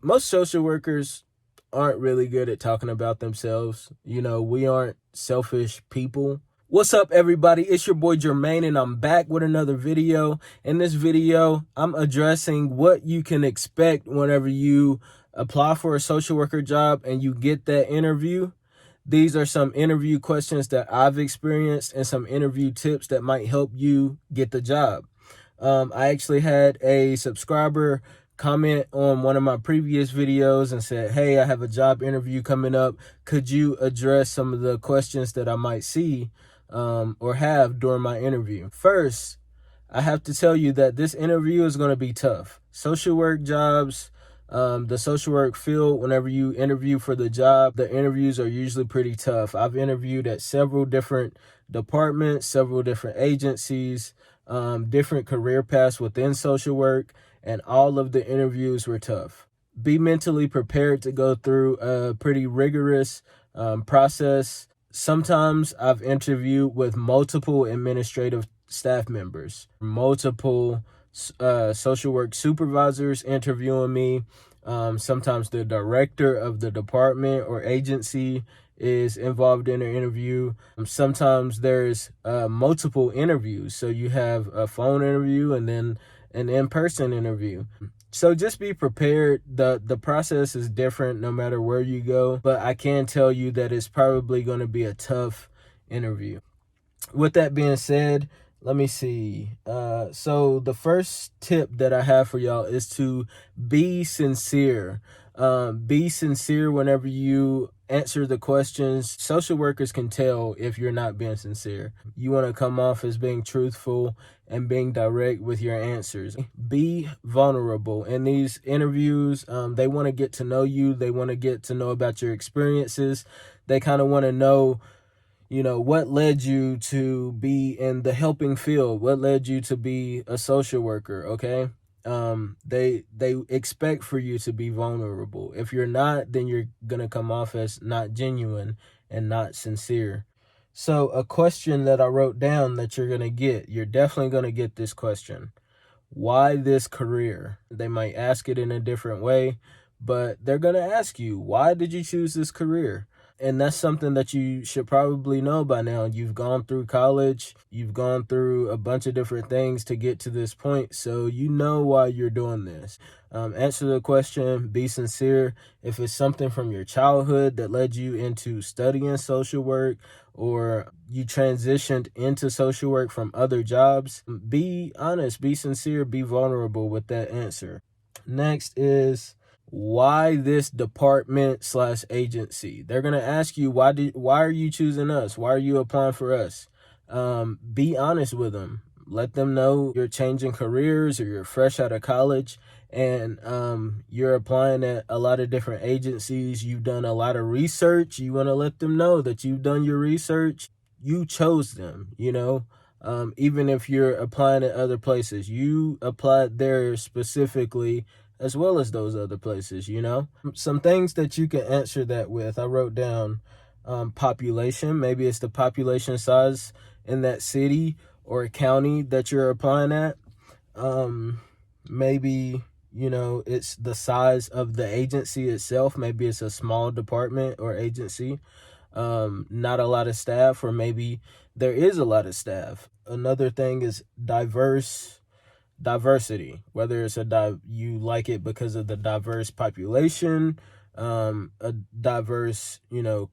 most social workers aren't really good at talking about themselves. We aren't selfish people. What's up, everybody? It's your boy Jermaine, and I'm back with another video. In this video, I'm addressing what you can expect whenever you apply for a social worker job and you get that interview. These are some interview questions that I've experienced and some interview tips that might help you get the job. I actually had a subscriber comment on one of my previous videos and said, hey, I have a job interview coming up. Could you address some of the questions that I might see or have during my interview? First, I have to tell you that this interview is going to be tough. Social work jobs, the social work field, whenever you interview for the job, the interviews are usually pretty tough. I've interviewed at several different departments, several different agencies, different career paths within social work, and all of the interviews were tough. Be mentally prepared to go through a pretty rigorous process. Sometimes I've interviewed with multiple administrative staff members, multiple social work supervisors interviewing me. Sometimes the director of the department or agency is involved in an interview. Sometimes there's multiple interviews. So you have a phone interview and then an in-person interview. So just be prepared. The process is different no matter where you go, but I can tell you that it's probably going to be a tough interview. With that being said, let me see. So the first tip that I have for y'all is to be sincere. Be sincere whenever you answer the questions. Social workers can tell if you're not being sincere. You want to come off as being truthful and being direct with your answers. Be vulnerable. In these interviews, they want to get to know you. They want to get to know about your experiences. They kind of want to know, what led you to be in the helping field? What led you to be a social worker? Okay. They expect for you to be vulnerable. If you're not, then you're going to come off as not genuine and not sincere. So a question that I wrote down that you're definitely going to get this question. Why this career? They might ask it in a different way, but they're going to ask you, why did you choose this career? And that's something that you should probably know by now. You've gone through college. You've gone through a bunch of different things to get to this point. So you know why you're doing this. Answer the question. Be sincere. If it's something from your childhood that led you into studying social work, or you transitioned into social work from other jobs, be honest, be sincere, be vulnerable with that answer. Next is, why this department/agency? They're going to ask you, why are you choosing us? Why are you applying for us? Be honest with them. Let them know you're changing careers or you're fresh out of college and you're applying at a lot of different agencies. You've done a lot of research. You want to let them know that you've done your research. You chose them, even if you're applying at other places. You applied there specifically as well as those other places, Some things that you can answer that with. I wrote down population. Maybe it's the population size in that city or county that you're applying at. Maybe, it's the size of the agency itself. Maybe it's a small department or agency. Not a lot of staff, or maybe there is a lot of staff. Another thing is diversity, whether it's you like it because of the diverse population, a diverse,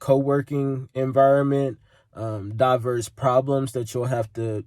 co-working environment, diverse problems that you'll have to,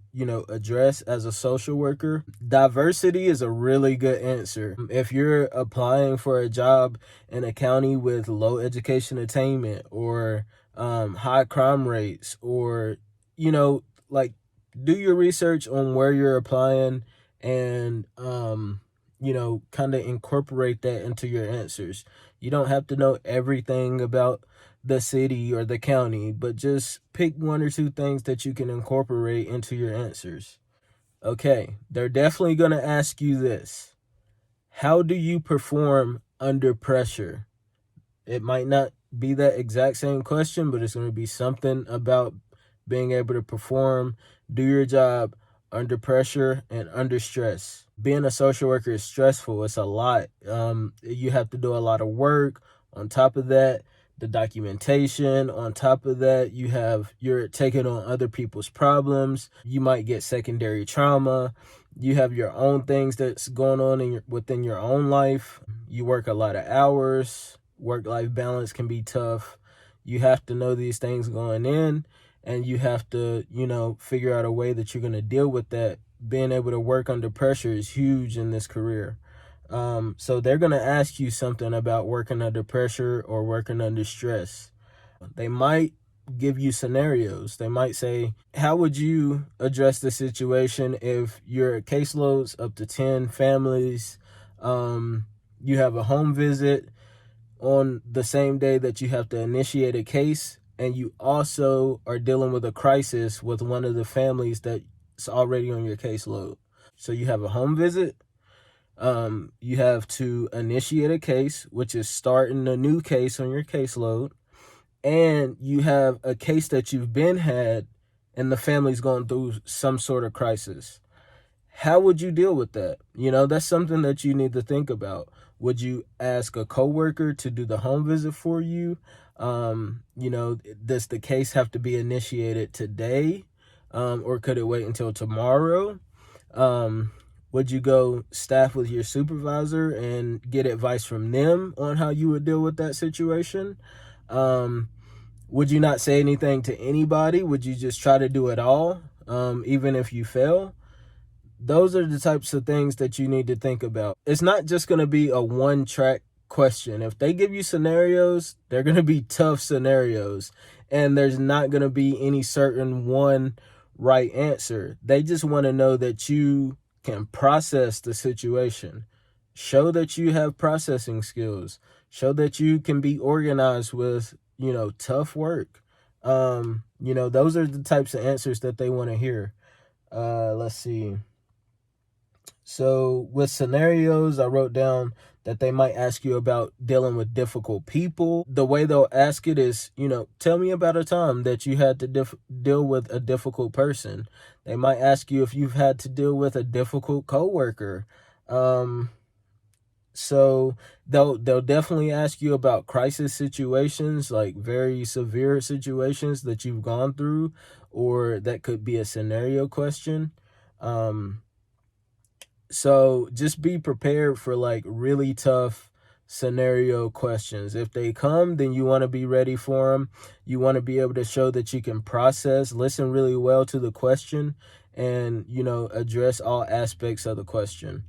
address as a social worker. Diversity is a really good answer. If you're applying for a job in a county with low education attainment or high crime rates, or, do your research on where you're applying and, kind of incorporate that into your answers. You don't have to know everything about the city or the county, but just pick one or two things that you can incorporate into your answers. Okay, they're definitely going to ask you this. How do you perform under pressure? It might not be that exact same question, but it's going to be something about being able to perform, do your job under pressure, and under stress. Being a social worker is stressful. It's a lot. You have to do a lot of work. On top of that, the documentation. On top of that, you're taking on other people's problems. You might get secondary trauma. You have your own things that's going on within your own life. You work a lot of hours. Work-life balance can be tough. You have to know these things going in, and you have to, figure out a way that you're going to deal with that. Being able to work under pressure is huge in this career. So they're going to ask you something about working under pressure or working under stress. They might give you scenarios. They might say, how would you address the situation if your caseload's up to 10 families, you have a home visit on the same day that you have to initiate a case, and you also are dealing with a crisis with one of the families that's already on your caseload. So you have a home visit, you have to initiate a case, which is starting a new case on your caseload, and you have a case that you've been had and the family's going through some sort of crisis. How would you deal with that? That's something that you need to think about. Would you ask a coworker to do the home visit for you? Does the case have to be initiated today? Or could it wait until tomorrow? Would you go staff with your supervisor and get advice from them on how you would deal with that situation? Would you not say anything to anybody? Would you just try to do it all, even if you fail? Those are the types of things that you need to think about. It's not just going to be a one-track question. If they give you scenarios, they're going to be tough scenarios, and there's not going to be any certain one right answer. They just want to know that you can process the situation. Show that you have processing skills. Show that you can be organized with, tough work. Those are the types of answers that they want to hear. Let's see. So with scenarios, I wrote down that they might ask you about dealing with difficult people. The way they'll ask it is, tell me about a time that you had to deal with a difficult person. They might ask you if you've had to deal with a difficult coworker. So they'll definitely ask you about crisis situations, like very severe situations that you've gone through, or that could be a scenario question. So just be prepared for like really tough scenario questions. If they come, then you want to be ready for them. You want to be able to show that you can process, listen really well to the question, and, address all aspects of the question.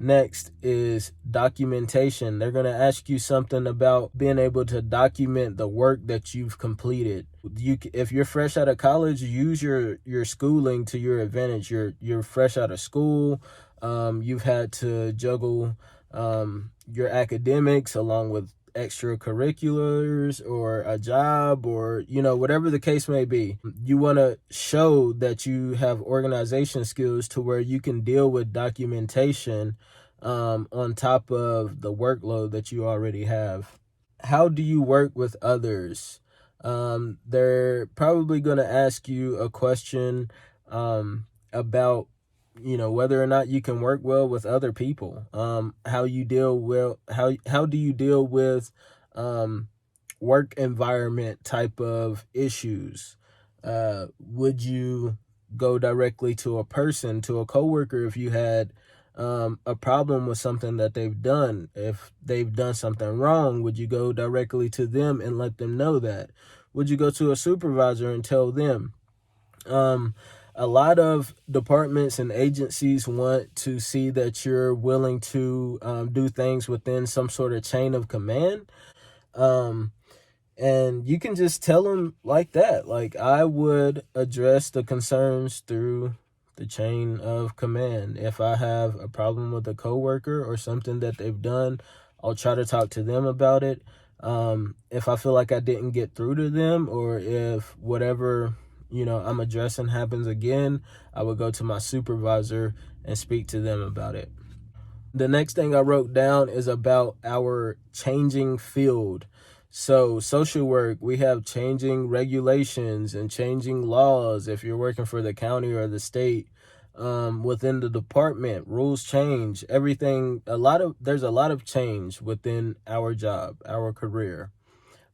Next is documentation. They're going to ask you something about being able to document the work that you've completed. If you're fresh out of college, use your schooling to your advantage. You're fresh out of school. You've had to juggle your academics along with extracurriculars or a job or, whatever the case may be. You want to show that you have organization skills to where you can deal with documentation on top of the workload that you already have. How do you work with others? They're probably going to ask you a question about whether or not you can work well with other people. How do you deal with work environment type of issues? Would you go directly to a coworker if you had a problem with something that they've done? If they've done something wrong, would you go directly to them and let them know that? Would you go to a supervisor and tell them? A lot of departments and agencies want to see that you're willing to do things within some sort of chain of command. And you can just tell them like that. Like, I would address the concerns through the chain of command. If I have a problem with a coworker or something that they've done, I'll try to talk to them about it. If I feel like I didn't get through to them, or if whatever I'm addressing happens again, I would go to my supervisor and speak to them about it. The next thing I wrote down is about our changing field. So social work, we have changing regulations and changing laws if you're working for the county or the state. within the department. Rules change. Everything. There's a lot of change within our job, our career.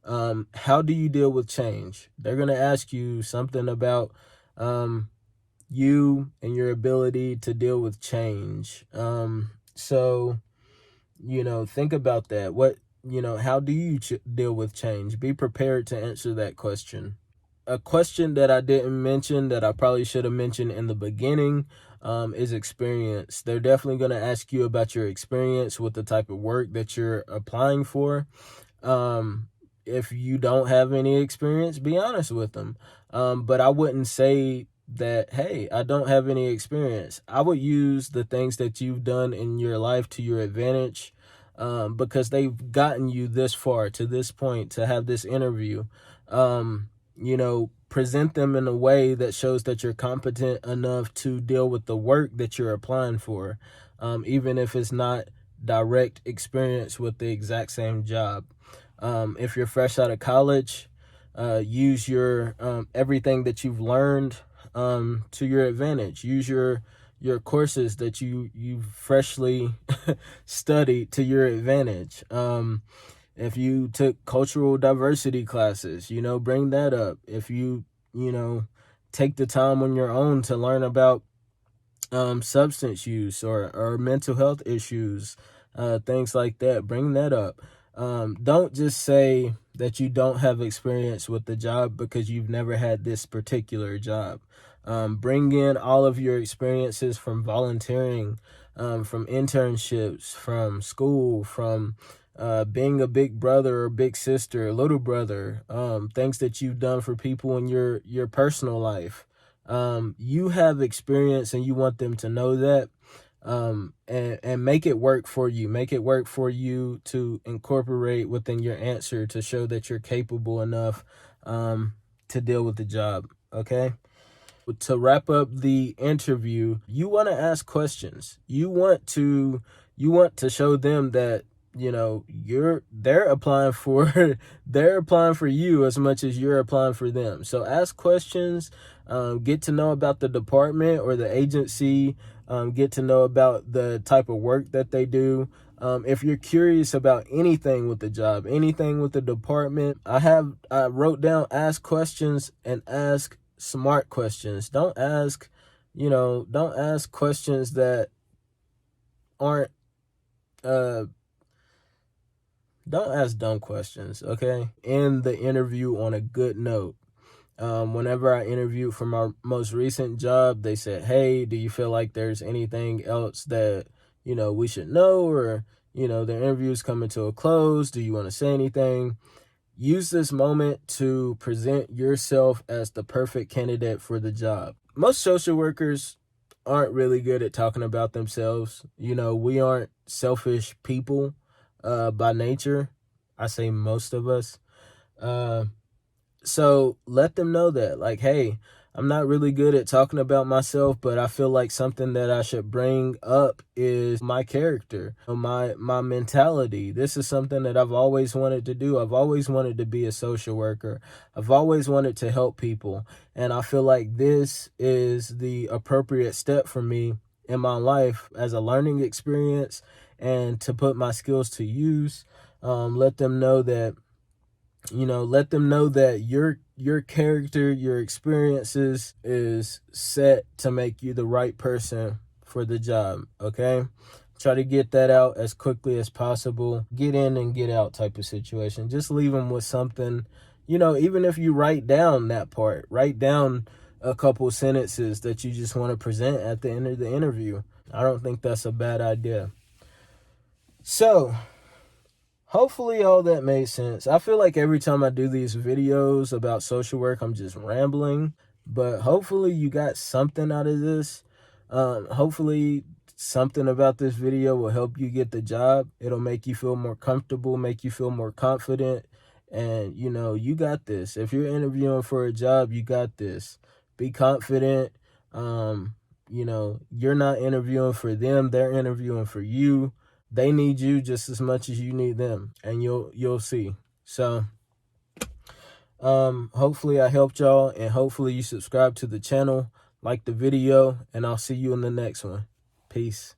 How do you deal with change? They're gonna ask you something about you and your ability to deal with change. So think about that. How do you deal with change? Be prepared to answer that question. A question that I didn't mention that I probably should have mentioned in the beginning is experience. They're definitely going to ask you about your experience with the type of work that you're applying for. Um, if you don't have any experience, be honest with them. But I wouldn't say that, hey, I don't have any experience. I would use the things that you've done in your life to your advantage, because they've gotten you this far, to this point, to have this interview. Present them in a way that shows that you're competent enough to deal with the work that you're applying for, even if it's not direct experience with the exact same job. If you're fresh out of college, use your everything that you've learned to your advantage. Use your courses that you've freshly studied to your advantage. If you took cultural diversity classes, bring that up. If take the time on your own to learn about substance use or mental health issues, things like that, bring that up. Don't just say that you don't have experience with the job because you've never had this particular job. Bring in all of your experiences from volunteering, from internships, from school, from being a big brother or big sister, little brother, things that you've done for people in your personal life. You have experience and you want them to know that, and make it work for you. Make it work for you to incorporate within your answer to show that you're capable enough to deal with the job. Okay. To wrap up the interview, you want to ask questions. You want to show them that they're applying for they're applying for you as much as you're applying for them. So ask questions, get to know about the department or the agency, get to know about the type of work that they do. If you're curious about anything with the job, anything with the department, I wrote down ask questions and ask smart questions. Don't ask questions that aren't don't ask dumb questions, okay? End the interview on a good note. Whenever I interviewed for my most recent job, they said, hey, do you feel like there's anything else that, we should know? Or, the interview's coming to a close. Do you want to say anything? Use this moment to present yourself as the perfect candidate for the job. Most social workers aren't really good at talking about themselves. We aren't selfish people by nature. I say most of us. So let them know that, like, hey, I'm not really good at talking about myself, but I feel like something that I should bring up is my character, my mentality. This is something that I've always wanted to do. I've always wanted to be a social worker. I've always wanted to help people. And I feel like this is the appropriate step for me in my life as a learning experience and to put my skills to use. Let them know that your character, your experiences is set to make you the right person for the job. Okay. Try to get that out as quickly as possible. Get in and get out type of situation. Just leave them with something, even if you write down that part, write down a couple sentences that you just want to present at the end of the interview. I don't think that's a bad idea. So, hopefully all that made sense. I feel like every time I do these videos about social work, I'm just rambling, but hopefully you got something out of this. Hopefully something about this video will help you get the job. It'll make you feel more comfortable, make you feel more confident, and you got this. If you're interviewing for a job, you got this. Be confident. You're not interviewing for them, they're interviewing for you. They need you just as much as you need them, and you'll see. So, hopefully I helped y'all, and hopefully you subscribe to the channel, like the video, and I'll see you in the next one. Peace.